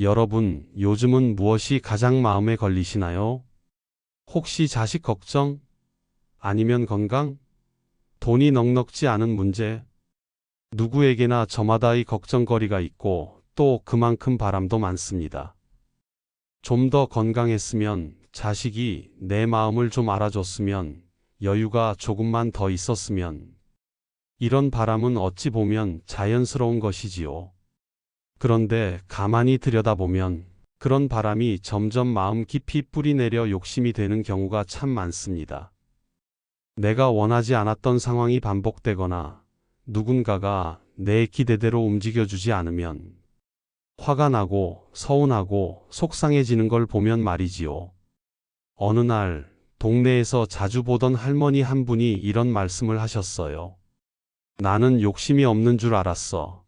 여러분, 요즘은 무엇이 가장 마음에 걸리시나요? 혹시 자식 걱정? 아니면 건강? 돈이 넉넉지 않은 문제? 누구에게나 저마다 이 걱정거리가 있고 또 그만큼 바람도 많습니다. 좀 더 건강했으면, 자식이 내 마음을 좀 알아줬으면, 여유가 조금만 더 있었으면. 이런 바람은 어찌 보면 자연스러운 것이지요. 그런데 가만히 들여다보면 그런 바람이 점점 마음 깊이 뿌리내려 욕심이 되는 경우가 참 많습니다. 내가 원하지 않았던 상황이 반복되거나 누군가가 내 기대대로 움직여주지 않으면 화가 나고 서운하고 속상해지는 걸 보면 말이지요. 어느 날 동네에서 자주 보던 할머니 한 분이 이런 말씀을 하셨어요. 나는 욕심이 없는 줄 알았어.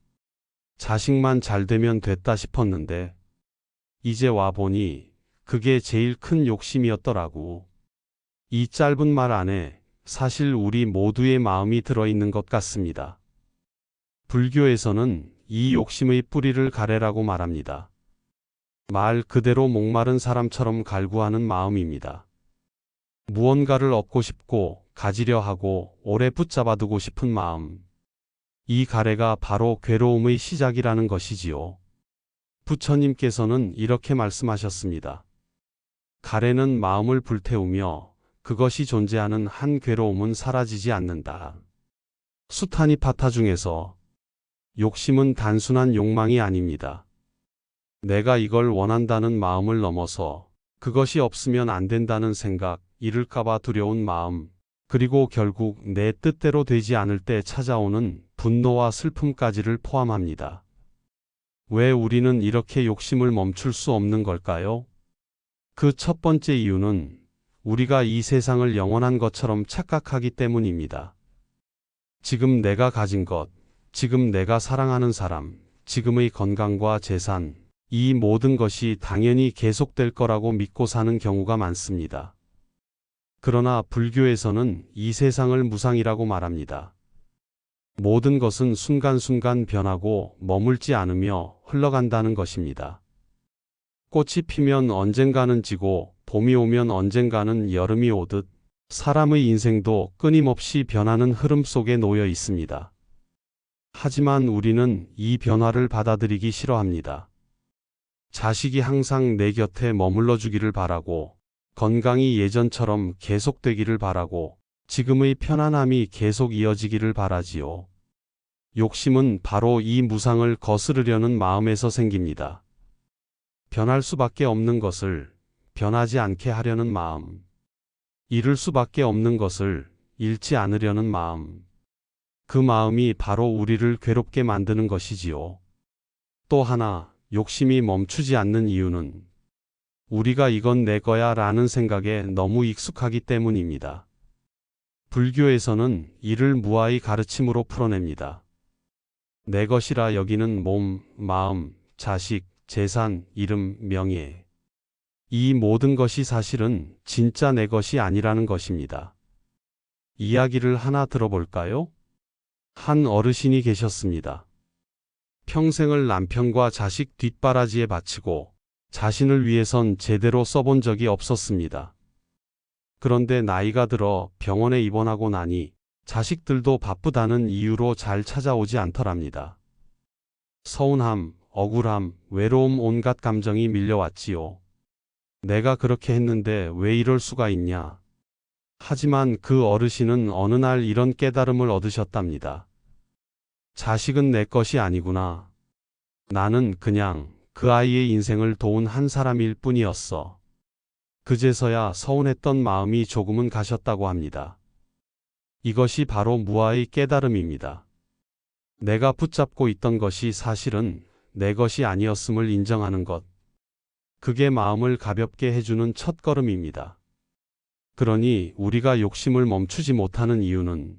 자식만 잘 되면 됐다 싶었는데 이제 와보니 그게 제일 큰 욕심이었더라고. 이 짧은 말 안에 사실 우리 모두의 마음이 들어있는 것 같습니다. 불교에서는 이 욕심의 뿌리를 가래라고 말합니다. 말 그대로 목마른 사람처럼 갈구하는 마음입니다. 무언가를 얻고 싶고 가지려 하고 오래 붙잡아두고 싶은 마음. 이 가래가 바로 괴로움의 시작이라는 것이지요. 부처님께서는 이렇게 말씀하셨습니다. 가래는 마음을 불태우며 그것이 존재하는 한 괴로움은 사라지지 않는다. 수타니파타 중에서 욕심은 단순한 욕망이 아닙니다. 내가 이걸 원한다는 마음을 넘어서 그것이 없으면 안 된다는 생각, 잃을까봐 두려운 마음, 그리고 결국 내 뜻대로 되지 않을 때 찾아오는 분노와 슬픔까지를 포함합니다. 왜 우리는 이렇게 욕심을 멈출 수 없는 걸까요? 그 첫 번째 이유는 우리가 이 세상을 영원한 것처럼 착각하기 때문입니다. 지금 내가 가진 것, 지금 내가 사랑하는 사람, 지금의 건강과 재산, 이 모든 것이 당연히 계속될 거라고 믿고 사는 경우가 많습니다. 그러나 불교에서는 이 세상을 무상이라고 말합니다. 모든 것은 순간순간 변하고 머물지 않으며 흘러간다는 것입니다. 꽃이 피면 언젠가는 지고 봄이 오면 언젠가는 여름이 오듯 사람의 인생도 끊임없이 변하는 흐름 속에 놓여 있습니다. 하지만 우리는 이 변화를 받아들이기 싫어합니다. 자식이 항상 내 곁에 머물러 주기를 바라고, 건강이 예전처럼 계속되기를 바라고, 지금의 편안함이 계속 이어지기를 바라지요. 욕심은 바로 이 무상을 거스르려는 마음에서 생깁니다. 변할 수밖에 없는 것을 변하지 않게 하려는 마음. 잃을 수밖에 없는 것을 잃지 않으려는 마음. 그 마음이 바로 우리를 괴롭게 만드는 것이지요. 또 하나, 욕심이 멈추지 않는 이유는 우리가 이건 내 거야 라는 생각에 너무 익숙하기 때문입니다. 불교에서는 이를 무아의 가르침으로 풀어냅니다. 내 것이라 여기는 몸, 마음, 자식, 재산, 이름, 명예. 이 모든 것이 사실은 진짜 내 것이 아니라는 것입니다. 이야기를 하나 들어볼까요? 한 어르신이 계셨습니다. 평생을 남편과 자식 뒷바라지에 바치고 자신을 위해선 제대로 써본 적이 없었습니다. 그런데 나이가 들어 병원에 입원하고 나니 자식들도 바쁘다는 이유로 잘 찾아오지 않더랍니다. 서운함, 억울함, 외로움 온갖 감정이 밀려왔지요. 내가 그렇게 했는데 왜 이럴 수가 있냐. 하지만 그 어르신은 어느 날 이런 깨달음을 얻으셨답니다. 자식은 내 것이 아니구나. 나는 그냥 그 아이의 인생을 도운 한 사람일 뿐이었어. 그제서야 서운했던 마음이 조금은 가셨다고 합니다. 이것이 바로 무아의 깨달음입니다. 내가 붙잡고 있던 것이 사실은 내 것이 아니었음을 인정하는 것. 그게 마음을 가볍게 해주는 첫걸음입니다. 그러니 우리가 욕심을 멈추지 못하는 이유는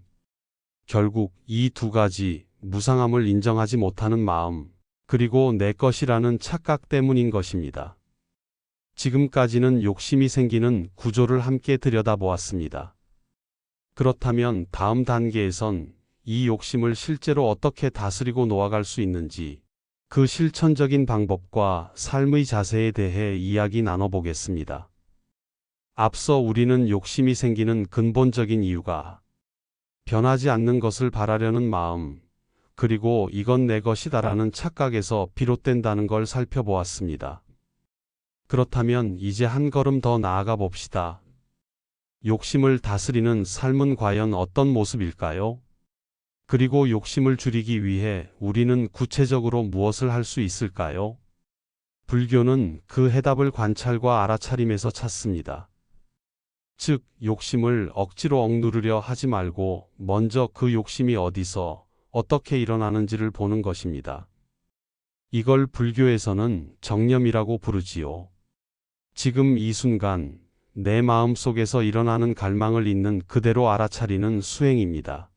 결국 이 두 가지, 무상함을 인정하지 못하는 마음, 그리고 내 것이라는 착각 때문인 것입니다. 지금까지는 욕심이 생기는 구조를 함께 들여다보았습니다. 그렇다면 다음 단계에선 이 욕심을 실제로 어떻게 다스리고 놓아갈 수 있는지, 그 실천적인 방법과 삶의 자세에 대해 이야기 나눠보겠습니다. 앞서 우리는 욕심이 생기는 근본적인 이유가 변하지 않는 것을 바라려는 마음, 그리고 이건 내 것이다라는 착각에서 비롯된다는 걸 살펴보았습니다. 그렇다면 이제 한 걸음 더 나아가 봅시다. 욕심을 다스리는 삶은 과연 어떤 모습일까요? 그리고 욕심을 줄이기 위해 우리는 구체적으로 무엇을 할 수 있을까요? 불교는 그 해답을 관찰과 알아차림에서 찾습니다. 즉, 욕심을 억지로 억누르려 하지 말고 먼저 그 욕심이 어디서 어떻게 일어나는지를 보는 것입니다. 이걸 불교에서는 정념이라고 부르지요. 지금 이 순간 내 마음 속에서 일어나는 갈망을 있는 그대로 알아차리는 수행입니다.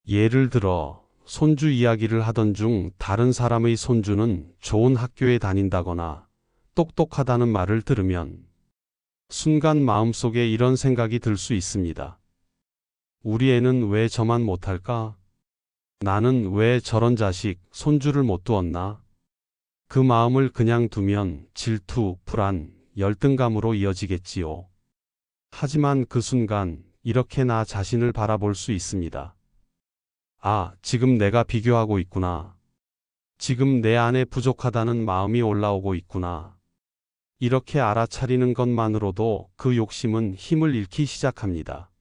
예를 들어 손주 이야기를 하던 중 다른 사람의 손주는 좋은 학교에 다닌다거나 똑똑하다는 말을 들으면 순간 마음속에 이런 생각이 들 수 있습니다. 우리 애는 왜 저만 못할까? 나는 왜 저런 자식, 손주를 못 두었나? 그 마음을 그냥 두면 질투, 불안, 열등감으로 이어지겠지요. 하지만 그 순간 이렇게 나 자신을 바라볼 수 있습니다. 아, 지금 내가 비교하고 있구나. 지금 내 안에 부족하다는 마음이 올라오고 있구나. 이렇게 알아차리는 것만으로도 그 욕심은 힘을 잃기 시작합니다.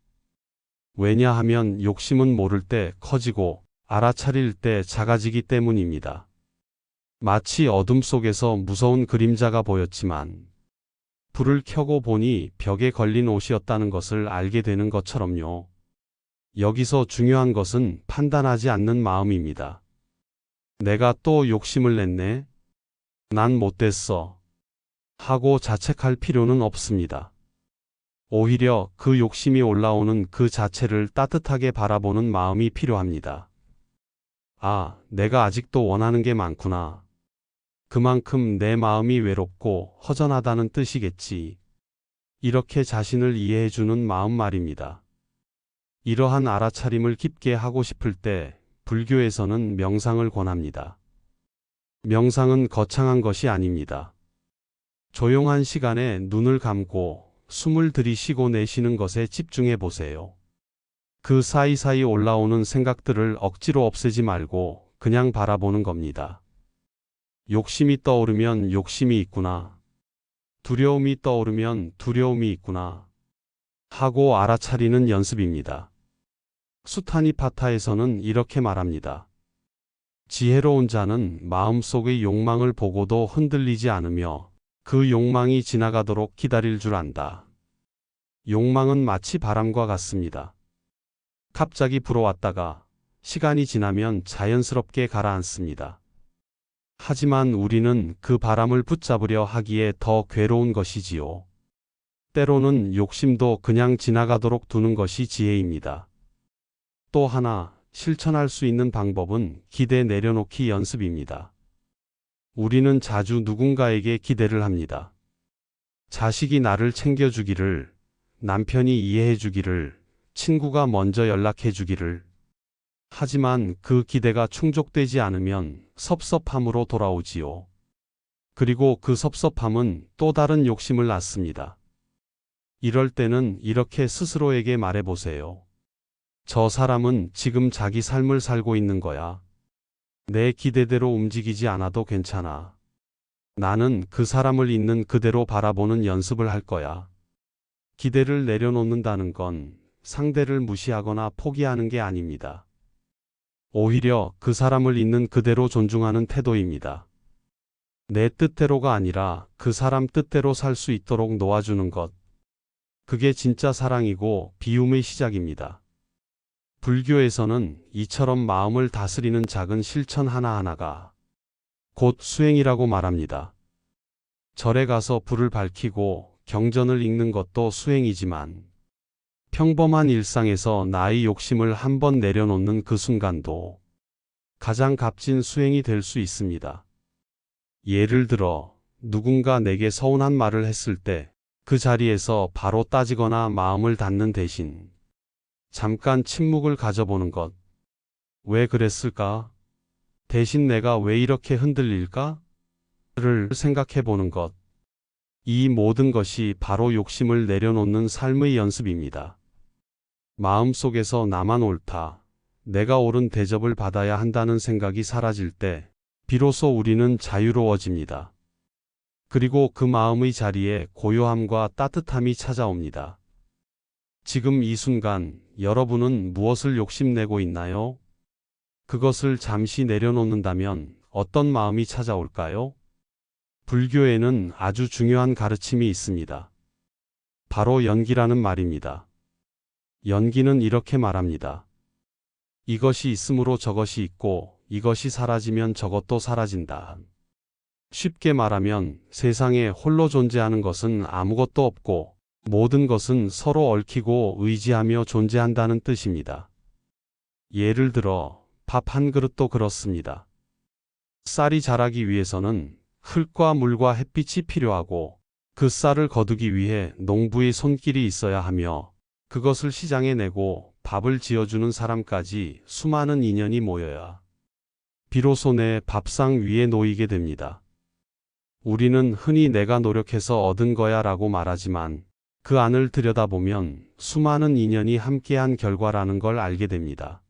왜냐하면 욕심은 모를 때 커지고 알아차릴 때 작아지기 때문입니다. 마치 어둠 속에서 무서운 그림자가 보였지만 불을 켜고 보니 벽에 걸린 옷이었다는 것을 알게 되는 것처럼요. 여기서 중요한 것은 판단하지 않는 마음입니다. 내가 또 욕심을 냈네? 난 못됐어. 하고 자책할 필요는 없습니다. 오히려 그 욕심이 올라오는 그 자체를 따뜻하게 바라보는 마음이 필요합니다. 아, 내가 아직도 원하는 게 많구나. 그만큼 내 마음이 외롭고 허전하다는 뜻이겠지. 이렇게 자신을 이해해주는 마음 말입니다. 이러한 알아차림을 깊게 하고 싶을 때 불교에서는 명상을 권합니다. 명상은 거창한 것이 아닙니다. 조용한 시간에 눈을 감고 숨을 들이쉬고 내쉬는 것에 집중해 보세요. 그 사이사이 올라오는 생각들을 억지로 없애지 말고 그냥 바라보는 겁니다. 욕심이 떠오르면 욕심이 있구나. 두려움이 떠오르면 두려움이 있구나. 하고 알아차리는 연습입니다. 수타니파타에서는 이렇게 말합니다. 지혜로운 자는 마음속의 욕망을 보고도 흔들리지 않으며 그 욕망이 지나가도록 기다릴 줄 안다. 욕망은 마치 바람과 같습니다. 갑자기 불어왔다가 시간이 지나면 자연스럽게 가라앉습니다. 하지만 우리는 그 바람을 붙잡으려 하기에 더 괴로운 것이지요. 때로는 욕심도 그냥 지나가도록 두는 것이 지혜입니다. 또 하나 실천할 수 있는 방법은 기대 내려놓기 연습입니다. 우리는 자주 누군가에게 기대를 합니다. 자식이 나를 챙겨주기를, 남편이 이해해주기를, 친구가 먼저 연락해주기를. 하지만 그 기대가 충족되지 않으면 섭섭함으로 돌아오지요. 그리고 그 섭섭함은 또 다른 욕심을 낳습니다. 이럴 때는 이렇게 스스로에게 말해보세요. 저 사람은 지금 자기 삶을 살고 있는 거야. 내 기대대로 움직이지 않아도 괜찮아. 나는 그 사람을 있는 그대로 바라보는 연습을 할 거야. 기대를 내려놓는다는 건 상대를 무시하거나 포기하는 게 아닙니다. 오히려 그 사람을 있는 그대로 존중하는 태도입니다. 내 뜻대로가 아니라 그 사람 뜻대로 살 수 있도록 놓아주는 것. 그게 진짜 사랑이고 비움의 시작입니다. 불교에서는 이처럼 마음을 다스리는 작은 실천 하나하나가 곧 수행이라고 말합니다. 절에 가서 불을 밝히고 경전을 읽는 것도 수행이지만 평범한 일상에서 나의 욕심을 한번 내려놓는 그 순간도 가장 값진 수행이 될 수 있습니다. 예를 들어 누군가 내게 서운한 말을 했을 때 그 자리에서 바로 따지거나 마음을 닫는 대신 잠깐 침묵을 가져보는 것. 왜 그랬을까? 대신 내가 왜 이렇게 흔들릴까? 를 생각해 보는 것. 이 모든 것이 바로 욕심을 내려놓는 삶의 연습입니다. 마음속에서 나만 옳다, 내가 옳은 대접을 받아야 한다는 생각이 사라질 때 비로소 우리는 자유로워집니다. 그리고 그 마음의 자리에 고요함과 따뜻함이 찾아옵니다. 지금 이 순간 여러분은 무엇을 욕심내고 있나요? 그것을 잠시 내려놓는다면 어떤 마음이 찾아올까요? 불교에는 아주 중요한 가르침이 있습니다. 바로 연기라는 말입니다. 연기는 이렇게 말합니다. 이것이 있으므로 저것이 있고 이것이 사라지면 저것도 사라진다. 쉽게 말하면 세상에 홀로 존재하는 것은 아무것도 없고 모든 것은 서로 얽히고 의지하며 존재한다는 뜻입니다. 예를 들어 밥 한 그릇도 그렇습니다. 쌀이 자라기 위해서는 흙과 물과 햇빛이 필요하고 그 쌀을 거두기 위해 농부의 손길이 있어야 하며 그것을 시장에 내고 밥을 지어주는 사람까지 수많은 인연이 모여야 비로소 내 밥상 위에 놓이게 됩니다. 우리는 흔히 내가 노력해서 얻은 거야 라고 말하지만 그 안을 들여다보면 수많은 인연이 함께한 결과라는 걸 알게 됩니다.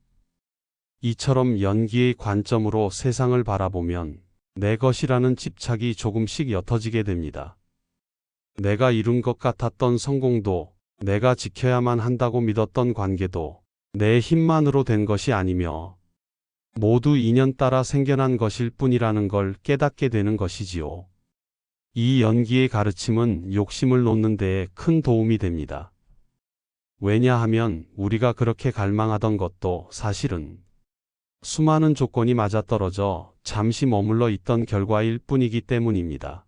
이처럼 연기의 관점으로 세상을 바라보면 내 것이라는 집착이 조금씩 옅어지게 됩니다. 내가 이룬 것 같았던 성공도, 내가 지켜야만 한다고 믿었던 관계도 내 힘만으로 된 것이 아니며 모두 인연 따라 생겨난 것일 뿐이라는 걸 깨닫게 되는 것이지요. 이 연기의 가르침은 욕심을 놓는 데에 큰 도움이 됩니다. 왜냐하면 우리가 그렇게 갈망하던 것도 사실은 수많은 조건이 맞아떨어져 잠시 머물러 있던 결과일 뿐이기 때문입니다.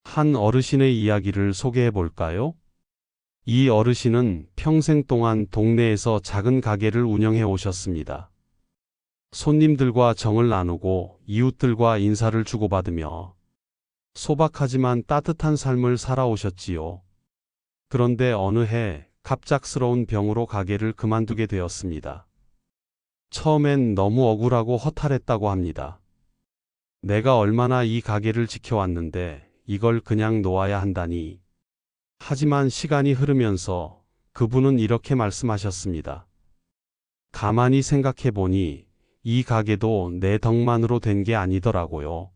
한 어르신의 이야기를 소개해 볼까요? 이 어르신은 평생 동안 동네에서 작은 가게를 운영해 오셨습니다. 손님들과 정을 나누고 이웃들과 인사를 주고받으며 소박하지만 따뜻한 삶을 살아오셨지요. 그런데 어느 해 갑작스러운 병으로 가게를 그만두게 되었습니다. 처음엔 너무 억울하고 허탈했다고 합니다. 내가 얼마나 이 가게를 지켜왔는데 이걸 그냥 놓아야 한다니. 하지만 시간이 흐르면서 그분은 이렇게 말씀하셨습니다. 가만히 생각해 보니 이 가게도 내 덕만으로 된 게 아니더라고요.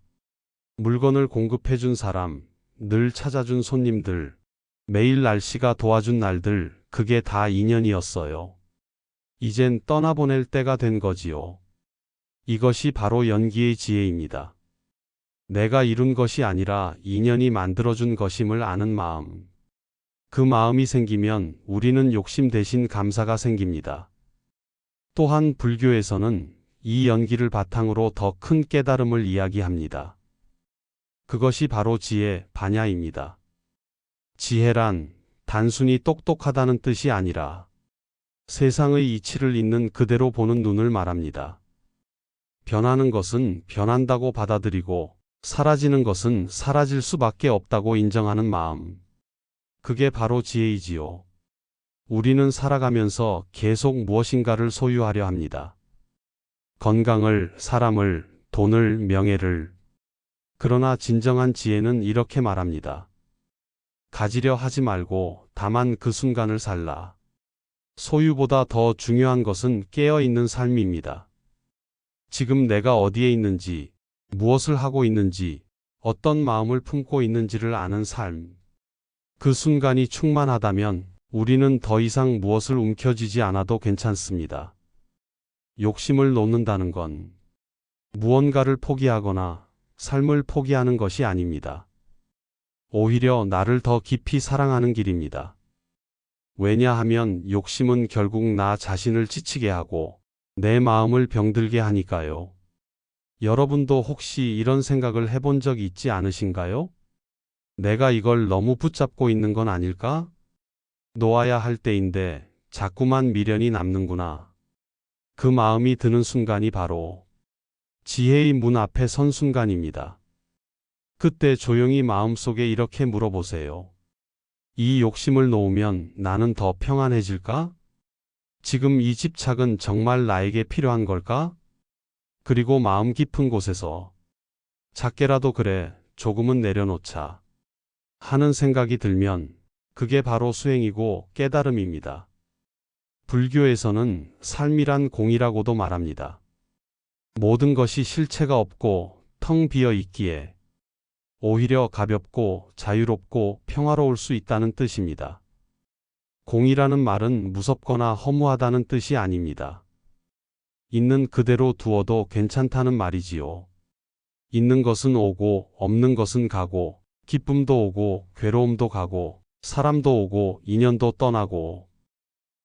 물건을 공급해 준 사람, 늘 찾아준 손님들, 매일 날씨가 도와준 날들, 그게 다 인연이었어요. 이젠 떠나보낼 때가 된 거지요. 이것이 바로 연기의 지혜입니다. 내가 이룬 것이 아니라 인연이 만들어준 것임을 아는 마음. 그 마음이 생기면 우리는 욕심 대신 감사가 생깁니다. 또한 불교에서는 이 연기를 바탕으로 더 큰 깨달음을 이야기합니다. 그것이 바로 지혜, 반야입니다. 지혜란 단순히 똑똑하다는 뜻이 아니라 세상의 이치를 있는 그대로 보는 눈을 말합니다. 변하는 것은 변한다고 받아들이고 사라지는 것은 사라질 수밖에 없다고 인정하는 마음. 그게 바로 지혜이지요. 우리는 살아가면서 계속 무엇인가를 소유하려 합니다. 건강을, 사람을, 돈을, 명예를. 그러나 진정한 지혜는 이렇게 말합니다. 가지려 하지 말고 다만 그 순간을 살라. 소유보다 더 중요한 것은 깨어있는 삶입니다. 지금 내가 어디에 있는지, 무엇을 하고 있는지, 어떤 마음을 품고 있는지를 아는 삶. 그 순간이 충만하다면 우리는 더 이상 무엇을 움켜쥐지 않아도 괜찮습니다. 욕심을 놓는다는 건 무언가를 포기하거나 삶을 포기하는 것이 아닙니다. 오히려 나를 더 깊이 사랑하는 길입니다. 왜냐하면 욕심은 결국 나 자신을 지치게 하고 내 마음을 병들게 하니까요. 여러분도 혹시 이런 생각을 해본 적 있지 않으신가요? 내가 이걸 너무 붙잡고 있는 건 아닐까? 놓아야 할 때인데 자꾸만 미련이 남는구나. 그 마음이 드는 순간이 바로 지혜의 문 앞에 선 순간입니다. 그때 조용히 마음속에 이렇게 물어보세요. 이 욕심을 놓으면 나는 더 평안해질까? 지금 이 집착은 정말 나에게 필요한 걸까? 그리고 마음 깊은 곳에서 작게라도 그래, 조금은 내려놓자 하는 생각이 들면 그게 바로 수행이고 깨달음입니다. 불교에서는 삶이란 공이라고도 말합니다. 모든 것이 실체가 없고 텅 비어 있기에 오히려 가볍고 자유롭고 평화로울 수 있다는 뜻입니다. 공이라는 말은 무섭거나 허무하다는 뜻이 아닙니다. 있는 그대로 두어도 괜찮다는 말이지요. 있는 것은 오고 없는 것은 가고 기쁨도 오고 괴로움도 가고 사람도 오고 인연도 떠나고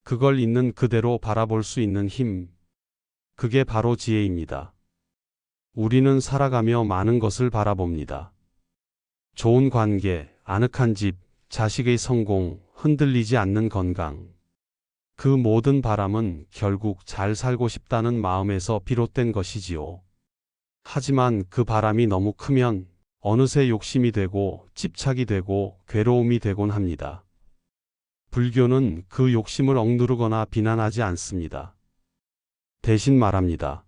그걸 있는 그대로 바라볼 수 있는 힘, 그게 바로 지혜입니다. 우리는 살아가며 많은 것을 바라봅니다. 좋은 관계, 아늑한 집, 자식의 성공, 흔들리지 않는 건강. 그 모든 바람은 결국 잘 살고 싶다는 마음에서 비롯된 것이지요. 하지만 그 바람이 너무 크면 어느새 욕심이 되고 집착이 되고 괴로움이 되곤 합니다. 불교는 그 욕심을 억누르거나 비난하지 않습니다. 대신 말합니다.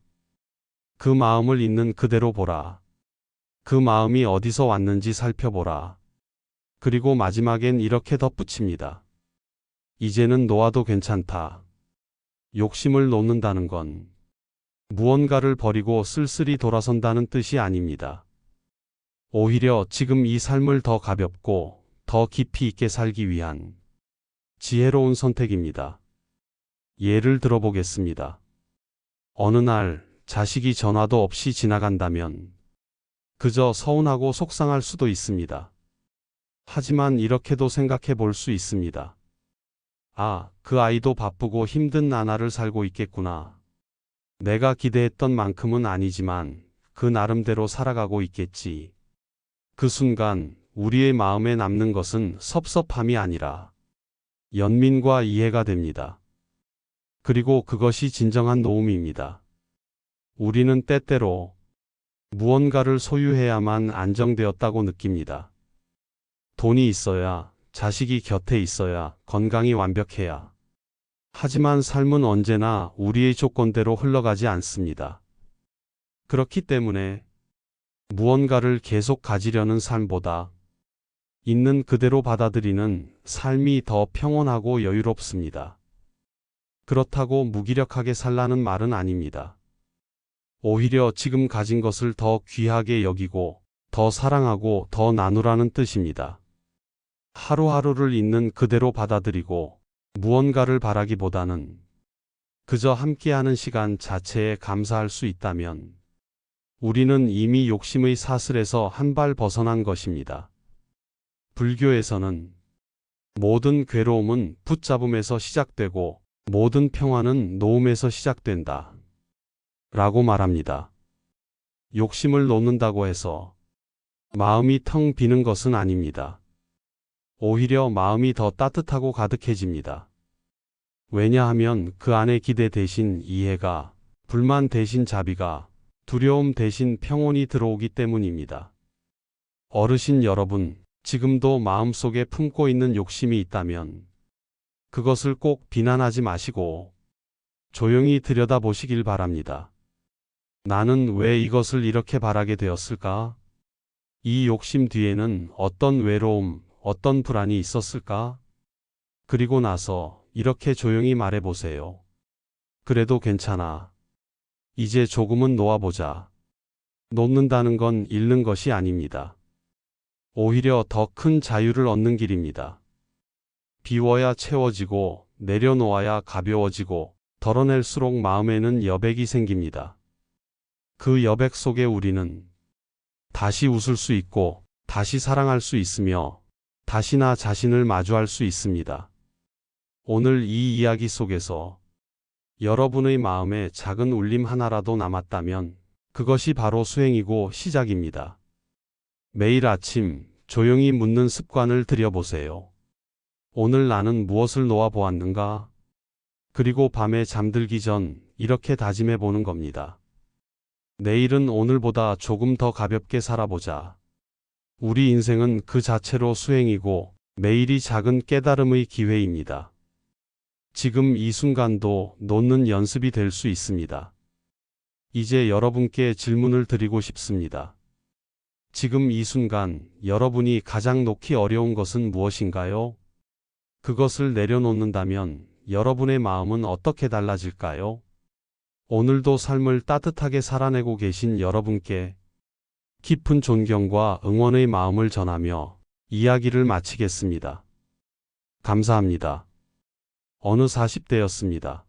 그 마음을 있는 그대로 보라. 그 마음이 어디서 왔는지 살펴보라. 그리고 마지막엔 이렇게 덧붙입니다. 이제는 놓아도 괜찮다. 욕심을 놓는다는 건 무언가를 버리고 쓸쓸히 돌아선다는 뜻이 아닙니다. 오히려 지금 이 삶을 더 가볍고 더 깊이 있게 살기 위한 지혜로운 선택입니다. 예를 들어보겠습니다. 어느 날 자식이 전화도 없이 지나간다면 그저 서운하고 속상할 수도 있습니다. 하지만 이렇게도 생각해 볼 수 있습니다. 아, 그 아이도 바쁘고 힘든 나날을 살고 있겠구나. 내가 기대했던 만큼은 아니지만 그 나름대로 살아가고 있겠지. 그 순간 우리의 마음에 남는 것은 섭섭함이 아니라 연민과 이해가 됩니다. 그리고 그것이 진정한 노움입니다. 우리는 때때로 무언가를 소유해야만 안정되었다고 느낍니다. 돈이 있어야, 자식이 곁에 있어야, 건강이 완벽해야. 하지만 삶은 언제나 우리의 조건대로 흘러가지 않습니다. 그렇기 때문에 무언가를 계속 가지려는 삶보다 있는 그대로 받아들이는 삶이 더 평온하고 여유롭습니다. 그렇다고 무기력하게 살라는 말은 아닙니다. 오히려 지금 가진 것을 더 귀하게 여기고 더 사랑하고 더 나누라는 뜻입니다. 하루하루를 있는 그대로 받아들이고 무언가를 바라기보다는 그저 함께하는 시간 자체에 감사할 수 있다면 우리는 이미 욕심의 사슬에서 한 발 벗어난 것입니다. 불교에서는 모든 괴로움은 붙잡음에서 시작되고 모든 평화는 놓음에서 시작된다 라고 말합니다. 욕심을 놓는다고 해서 마음이 텅 비는 것은 아닙니다. 오히려 마음이 더 따뜻하고 가득해집니다. 왜냐하면 그 안에 기대 대신 이해가, 불만 대신 자비가, 두려움 대신 평온이 들어오기 때문입니다. 어르신 여러분, 지금도 마음속에 품고 있는 욕심이 있다면 그것을 꼭 비난하지 마시고 조용히 들여다보시길 바랍니다. 나는 왜 이것을 이렇게 바라게 되었을까? 이 욕심 뒤에는 어떤 외로움, 어떤 불안이 있었을까? 그리고 나서 이렇게 조용히 말해보세요. 그래도 괜찮아. 이제 조금은 놓아보자. 놓는다는 건 잃는 것이 아닙니다. 오히려 더 큰 자유를 얻는 길입니다. 비워야 채워지고 내려놓아야 가벼워지고 덜어낼수록 마음에는 여백이 생깁니다. 그 여백 속에 우리는 다시 웃을 수 있고 다시 사랑할 수 있으며 다시 나 자신을 마주할 수 있습니다. 오늘 이 이야기 속에서 여러분의 마음에 작은 울림 하나라도 남았다면 그것이 바로 수행이고 시작입니다. 매일 아침 조용히 묻는 습관을 들여보세요. 오늘 나는 무엇을 놓아 보았는가? 그리고 밤에 잠들기 전 이렇게 다짐해 보는 겁니다. 내일은 오늘보다 조금 더 가볍게 살아보자. 우리 인생은 그 자체로 수행이고 매일이 작은 깨달음의 기회입니다. 지금 이 순간도 놓는 연습이 될 수 있습니다. 이제 여러분께 질문을 드리고 싶습니다. 지금 이 순간 여러분이 가장 놓기 어려운 것은 무엇인가요? 그것을 내려놓는다면 여러분의 마음은 어떻게 달라질까요? 오늘도 삶을 따뜻하게 살아내고 계신 여러분께 깊은 존경과 응원의 마음을 전하며 이야기를 마치겠습니다. 감사합니다. 어느 40대였습니다.